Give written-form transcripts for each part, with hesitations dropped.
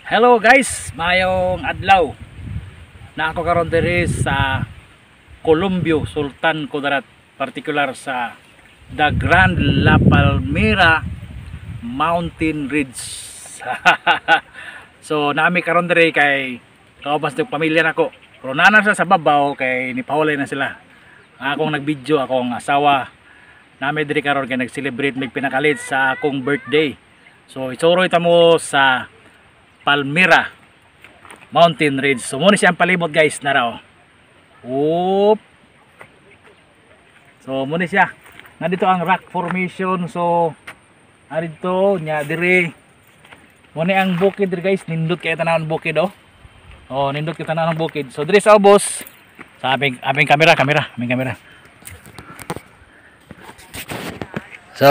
Hello guys, mayong adlaw. Na ako karon diri sa Columbio, Sultan Kudarat, particular sa The Grand La Palmera Mountain Ridge. So nami karon diri kay kaubas ng pamilya nako. Pero nanan sa babaw kay nipahulay na sila. Akong nagvideo akong asawa. Nami diri karon kay nag-celebrate mig pinakalit sa akong birthday. So isuroy ta mo sa Palmera Mountain Ridge. So muna siya ang palibot guys na raw. Oop. So muna siya. Na dito ang rock formation. So arito nya diri. Muna ang bukid diri guys. Nindot kay tanawon bukid oh. Oh, nindot kay tanawon bukid. So diri sa ubos sa aming kamera. So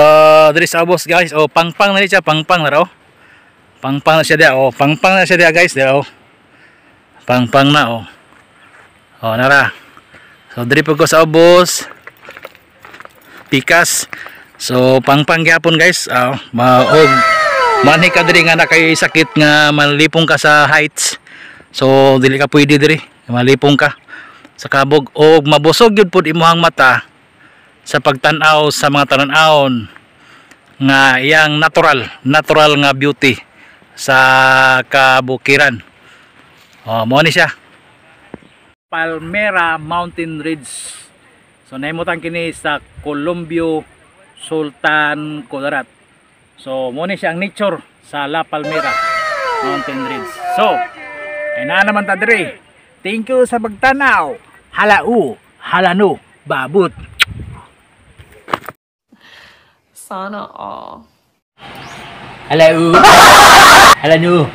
diri sa ubos guys. Oh, pangpang na siya, pangpang na raw. Pangpang na siya dia, oh, pangpang na siya dia guys, dia, oh. Pangpang na, oh. Oh, nara. So diri po ko sa ubos. Pikas. So pangpang gyapon guys, maog manhi ka diri nga na kay sakit nga malipong ka sa heights. So dili ka pwede diri, malipong ka sa kabog og mabusog gyud pud imong mata sa pagtan-aw sa mga tanan-awon nga iyang natural nga beauty sa kabukiran. Oh, mo ni siya. Palmera Mountain Ridge. So naimutan kini sa Columbio, Sultan Kudarat. So mo ni siya ang nature sa La Palmera Mountain Ridge. So, ay na naman ta diri. Thank you sa pagtanaw. Halau, halano, babut. Sana all. Hello. Hello.